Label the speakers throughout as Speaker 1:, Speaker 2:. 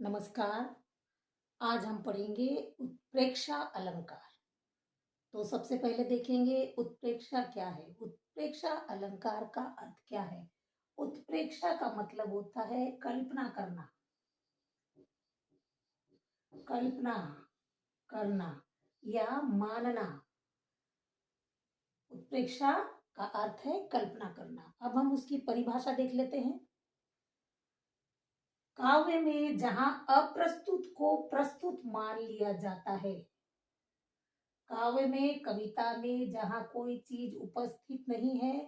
Speaker 1: नमस्कार। आज हम पढ़ेंगे उत्प्रेक्षा अलंकार। तो सबसे पहले देखेंगे उत्प्रेक्षा क्या है। उत्प्रेक्षा अलंकार का अर्थ क्या है। उत्प्रेक्षा का मतलब होता है कल्पना करना, कल्पना करना या मानना। उत्प्रेक्षा का अर्थ है कल्पना करना। अब हम उसकी परिभाषा देख लेते हैं। काव्य में जहां अप्रस्तुत को प्रस्तुत मान लिया जाता है, काव्य में, कविता में जहां कोई चीज उपस्थित नहीं है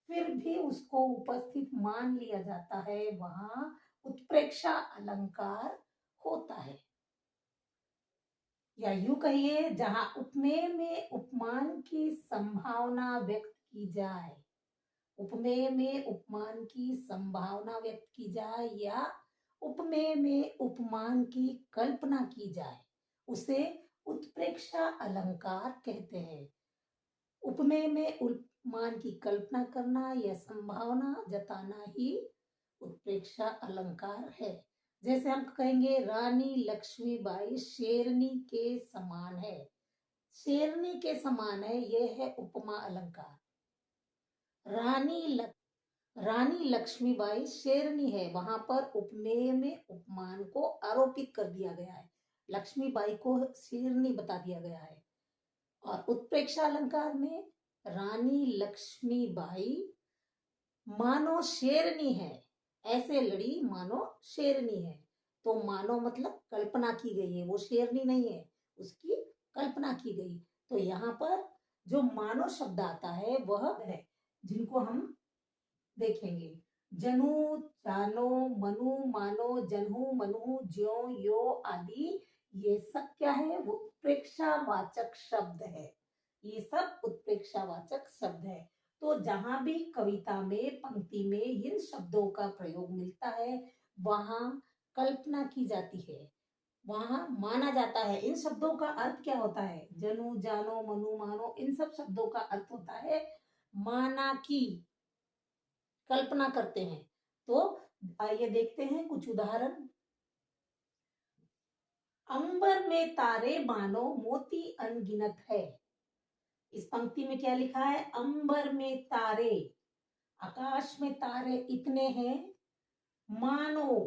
Speaker 1: फिर भी उसको उपस्थित मान लिया जाता है, वहां उत्प्रेक्षा अलंकार होता है। या यूं कहिए, जहां उपमेय में उपमान की संभावना व्यक्त की जाए, उपमेय में उपमान की संभावना व्यक्त की जाए या उपमेय में उपमान की कल्पना की जाए, उसे उत्प्रेक्षा अलंकार कहते हैं। उपमेय में उपमान की कल्पना करना या संभावना जताना ही उत्प्रेक्षा अलंकार है। जैसे हम कहेंगे रानी लक्ष्मीबाई शेरनी के समान है। शेरनी के समान है, यह है उपमा अलंकार। रानी लक्ष्मीबाई शेरनी है, वहां पर उपमेय में उपमान को आरोपित कर दिया गया है, लक्ष्मीबाई को शेरनी बता दिया गया है। और उत्प्रेक्षा अलंकार में रानी लक्ष्मीबाई मानो शेरनी है, ऐसे लड़ी मानो शेरनी है। तो मानो मतलब कल्पना की गई है, वो शेरनी नहीं है, उसकी कल्पना की गई। तो यहाँ पर जो मानो शब्द आता है वह है, जिनको हम देखेंगे। जनु, जानो, मनु, मानो, जनहु, मनु, ज्यो, यो आदि, ये सब क्या है, वो उत्प्रेक्षावाचक शब्द है। ये सब उत्प्रेक्षावाचक शब्द है। तो जहां भी कविता में, पंक्ति में इन शब्दों का प्रयोग मिलता है, वहां कल्पना की जाती है, वहां माना जाता है। इन शब्दों का अर्थ क्या होता है, जनु, जानो, मनु, मानो, इन सब शब्दों का अर्थ होता है माना की, कल्पना करते हैं। तो आइए देखते हैं कुछ उदाहरण। अंबर में तारे मानो मोती अनगिनत है। इस पंक्ति में क्या लिखा है, अंबर में तारे, आकाश में तारे इतने हैं, मानो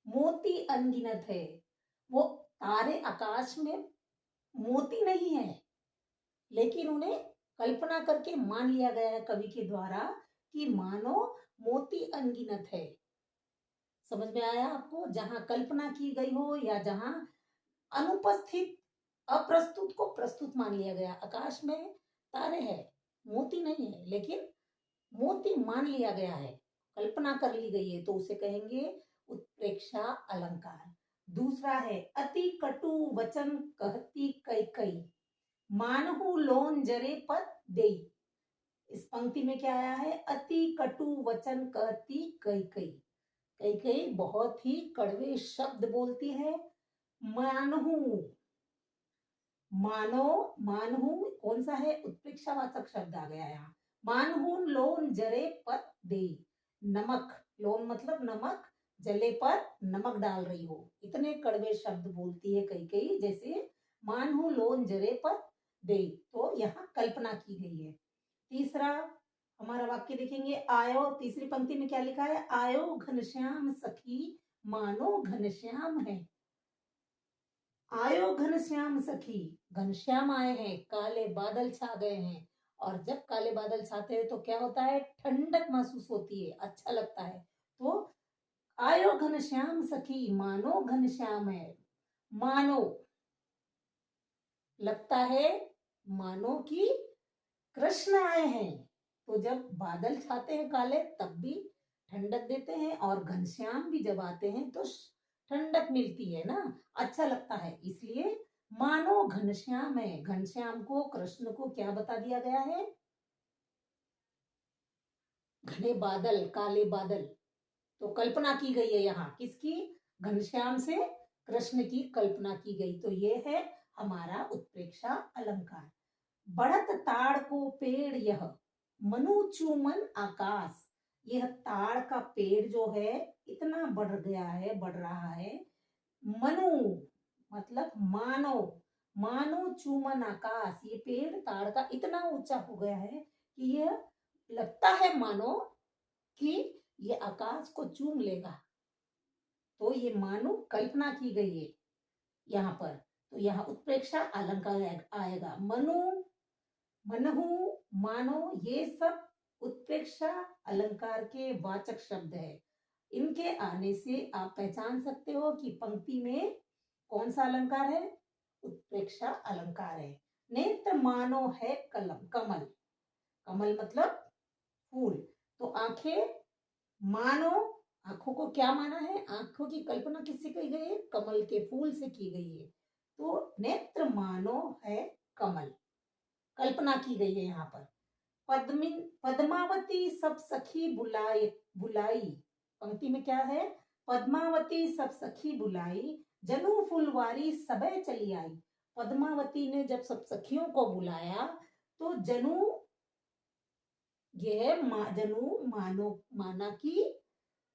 Speaker 1: मोती अनगिनत है। वो तारे आकाश में मोती नहीं है, लेकिन उन्हें कल्पना करके मान लिया गया है कवि के द्वारा कि मानो मोती अनगिनत है। समझ में आया आपको। जहां कल्पना की गई हो या जहां अनुपस्थित, अप्रस्तुत को प्रस्तुत मान लिया गया। आकाश में तारे हैं, मोती नहीं है, लेकिन मोती मान लिया गया है, कल्पना कर ली गई है, तो उसे कहेंगे उत्प्रेक्षा अलंकार। दूसरा है अति कटु वचन कहती कैकई, मानहु लोन जरे पत देई। इस पंक्ति में क्या आया है, अति कटु वचन कहती कैकई। कैकई बहुत ही कड़वे शब्द बोलती है। मानहु, मानो, मानहु कौन सा है, उत्प्रेक्षावाचक शब्द आ गया यहाँ। मानहु लोन जरे पत दे, नमक, लोन मतलब नमक, जले पर नमक डाल रही हो, इतने कड़वे शब्द बोलती है कई कई। जैसे मानहु लोन जरे पत दे, तो यहाँ कल्पना की गई है। तीसरा हमारा वाक्य देखेंगे, आयो, तीसरी पंक्ति में क्या लिखा है, आयो घनश्याम सखी मानो घनश्याम है। आयो घनश्याम सखी, घनश्याम आए हैं, काले बादल छा गए हैं। और जब काले बादल छाते हैं तो क्या होता है, ठंडक महसूस होती है, अच्छा लगता है। तो आयो घनश्याम सखी, मानो घनश्याम है। मानो लगता है, मानो कि कृष्ण आए हैं। तो जब बादल छाते हैं काले तब भी ठंडक देते हैं, और घनश्याम भी जब आते हैं तो ठंडक मिलती है ना, अच्छा लगता है। इसलिए मानो घनश्याम है। घनश्याम को, कृष्ण को क्या बता दिया गया है, घने बादल, काले बादल। तो कल्पना की गई है यहाँ किसकी, घनश्याम से कृष्ण की कल्पना की गई। तो ये है हमारा उत्प्रेक्षा अलंकार। बढ़त ताड़ को पेड़ यह, मनु चूमन आकाश। यह ताड़ का पेड़ जो है इतना बढ़ गया है, बढ़ रहा है। मनु मतलब मानो, मानो चूमन आकाश, ये पेड़ ताड़ का इतना ऊंचा हो गया है कि यह लगता है मानो कि ये आकाश को चूम लेगा। तो ये मानो कल्पना की गई है यहाँ पर। तो यहाँ उत्प्रेक्षा अलंकार आएगा। मनु, मनहु, मानो, ये सब उत्प्रेक्षा अलंकार के वाचक शब्द है। इनके आने से आप पहचान सकते हो कि पंक्ति में कौन सा अलंकार है, उत्प्रेक्षा अलंकार है। नेत्र मानो है कलम, कमल, कमल मतलब फूल। तो आंखें मानो, आंखों को क्या माना है, आंखों की कल्पना किससे की गई है, कमल के फूल से की गई है। तो नेत्र मानो है कमल, कल्पना की गई है यहाँ पर। पद्मावती सब सखी बुलाई, बुलाई, पंक्ति में क्या है, पद्मावती सब सखी बुलाई, जनु फुलवारी सबे चली आई। पद्मावती ने जब सब सखियों को बुलाया तो जनु, यह जनु मानो,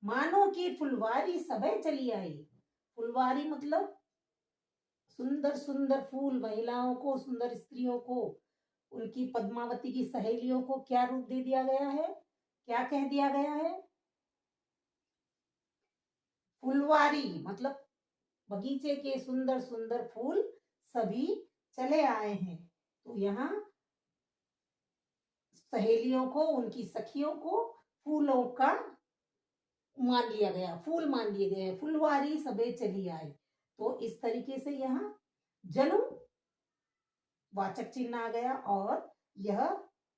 Speaker 1: मानो की फुलवारी सबे चली आई। फुलवारी मतलब सुंदर सुंदर फूल, महिलाओं को, सुंदर स्त्रियों को, उनकी पद्मावती की सहेलियों को क्या रूप दे दिया गया है, क्या कह दिया गया है, फुलवारी मतलब बगीचे के सुंदर सुंदर फूल सभी चले आए हैं। तो यहाँ सहेलियों को, उनकी सखियों को फूलों का मान लिया गया, फूल मान लिए गए, फुलवारी सबे चली आई। तो इस तरीके से यहाँ जनु वाचक चिन्ह आ गया और यह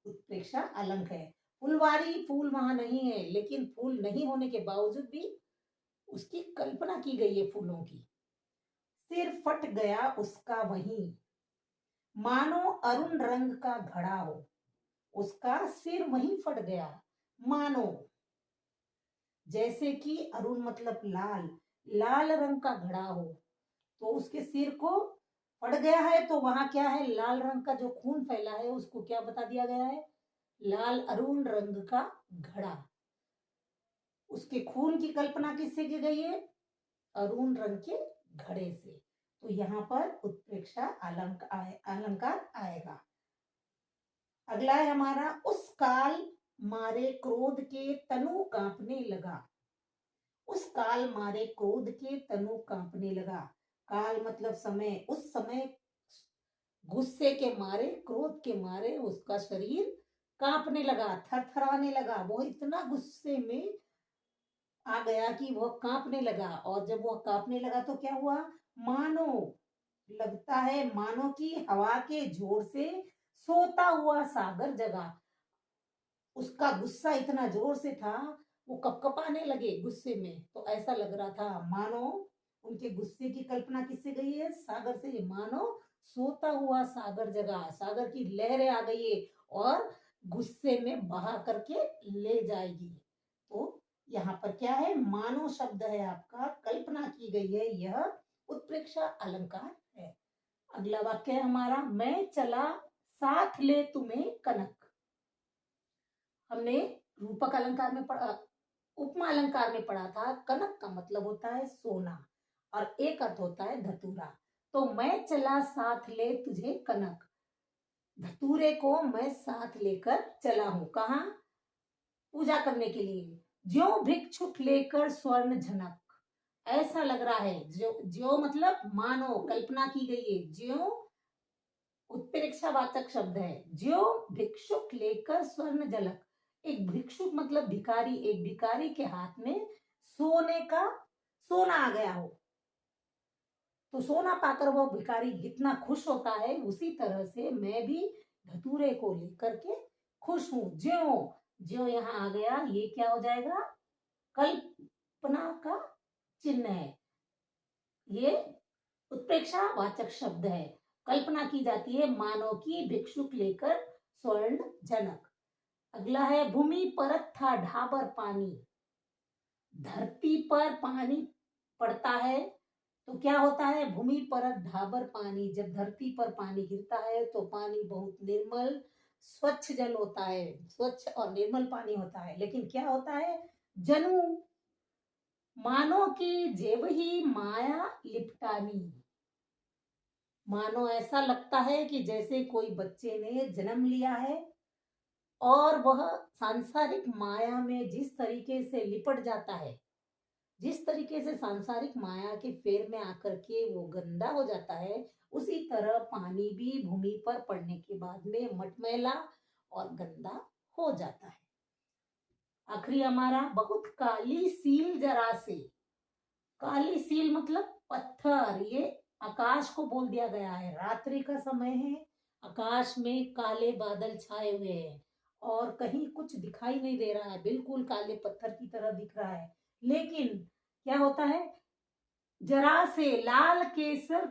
Speaker 1: उत्प्रेक्षा अलंक है। फुलवारी, फूल वहां नहीं है, लेकिन फूल नहीं होने के बावजूद भी उसकी कल्पना की गई है फूलों की। सिर फट गया उसका वहीं, मानो अरुण रंग का घड़ा हो, उसका सिर वहीं फट गया, मानो जैसे कि अरुण मतलब लाल, लाल रंग का घड़ा हो। तो उसके सिर को फट गया है, तो वहां क्या है, लाल रंग का जो खून फैला है उसको क्या बता दिया गया है, लाल अरुण रंग का घड़ा। उसके खून की कल्पना किससे की गई है, अरुण रंग के घड़े से। तो यहाँ पर उत्प्रेक्षा अलंकार आएगा। अगला है हमारा, उस काल मारे क्रोध के तनु कांपने लगा। उस काल मारे क्रोध के तनु कांपने लगा। काल मतलब समय, उस समय गुस्से के मारे, क्रोध के मारे उसका शरीर कांपने लगा, थरथराने लगा। वो इतना गुस्से में आ गया कि वह कांपने लगा। और जब वह कांपने लगा तो क्या हुआ, मानो, लगता है मानो कि हवा के जोर से सोता हुआ सागर जगा। उसका गुस्सा इतना जोर से था, वो कपकपाने लगे गुस्से में। तो ऐसा लग रहा था मानो उनके गुस्से की कल्पना किससे गई है, सागर से। मानो सोता हुआ सागर जगा, सागर की लहरें आ गई है और गुस्से में बहा करके ले जाएगी। तो यहाँ पर क्या है, मानो शब्द है आपका, कल्पना की गई है, यह उत्प्रेक्षा अलंकार है। अगला वाक्य है हमारा, मैं चला साथ ले तुम्हें कनक। हमने रूपक अलंकार में पढ़ा, उपमा अलंकार में पढ़ा था, कनक का मतलब होता है सोना और एक अर्थ होता है धतूरा। तो मैं चला साथ ले तुझे कनक, धतूरे को मैं साथ लेकर चला हूं, कहा, पूजा करने के लिए। ज्यो भिक्षुक लेकर स्वर्ण झनक, ऐसा लग रहा है, ज्यो मतलब मानो, कल्पना की गई है। ज्यो उत्प्रेक्षावाचक शब्द है। ज्यो भिक्षुक लेकर स्वर्ण झलक, एक भिक्षुक मतलब भिखारी, एक भिखारी के हाथ में सोने का, सोना आ गया हो। तो सोना पाकर वो भिखारी कितना खुश होता है, उसी तरह से मैं भी धतूरे को लेकर के खुश हूं। ज्यो, ज्यो यहाँ आ गया, ये क्या हो जाएगा, कल्पना का चिन्ह है। ये उत्प्रेक्षावाचक शब्द है, कल्पना की जाती है मानो की भिक्षुक लेकर स्वर्ण जनक। अगला है, भूमि परत था ढाबर पानी, धरती पर पानी पड़ता है तो क्या होता है, भूमि परत ढाबर पानी। जब धरती पर पानी गिरता है तो पानी बहुत निर्मल स्वच्छ जल होता है, स्वच्छ और निर्मल पानी होता है। लेकिन क्या होता है, जनु मानो कि जेव ही माया लिपटानी। मानो ऐसा लगता है कि जैसे कोई बच्चे ने जन्म लिया है और वह सांसारिक माया में जिस तरीके से लिपट जाता है, जिस तरीके से सांसारिक माया के फेर में आकर के वो गंदा हो जाता है, उसी तरह पानी भी भूमि पर पड़ने के बाद में मटमैला और गंदा हो जाता है। आखिरी हमारा, बहुत काली सील जरा से। काली सील मतलब पत्थर, ये आकाश को बोल दिया गया है। रात्रि का समय है, आकाश में काले बादल छाए हुए हैं और कहीं कुछ दिखाई नहीं दे रहा है, बिल्कुल काले पत्थर की तरह दिख रहा है। लेकिन क्या होता है, जरा से लाल केसर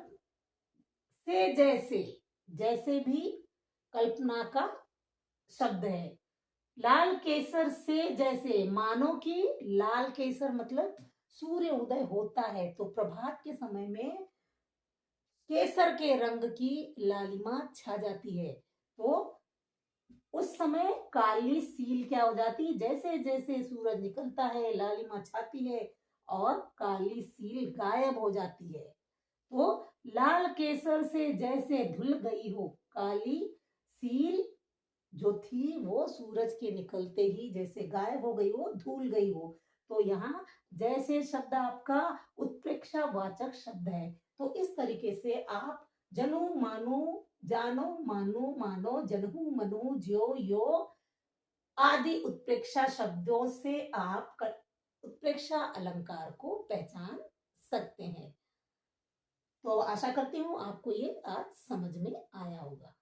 Speaker 1: से जैसे, जैसे भी कल्पना का शब्द है। लाल केसर से जैसे, मानो कि लाल केसर मतलब सूर्य उदय होता है तो प्रभात के समय में केसर के रंग की लालिमा छा जाती है, तो उस समय काली सील क्या हो जाती, जैसे जैसे सूरज निकलता है लालिमा छाती है और काली सील गायब हो जाती है। तो लाल केसर से जैसे धुल गई हो काली सील जो थी, वो सूरज के निकलते ही जैसे गायब हो गई हो, धुल गई हो। तो यहाँ जैसे शब्द आपका उत्प्रेक्षा वाचक शब्द है, तो इस तरीके से आप जनु मानो, जानो मानो, मानो जनहु मनु, ज्यो यो आदि उत्प्रेक्षा शब्दों से आप उत्प्रेक्षा अलंकार को पहचान सकते हैं। तो आशा करती हूँ आपको ये आज समझ में आया होगा।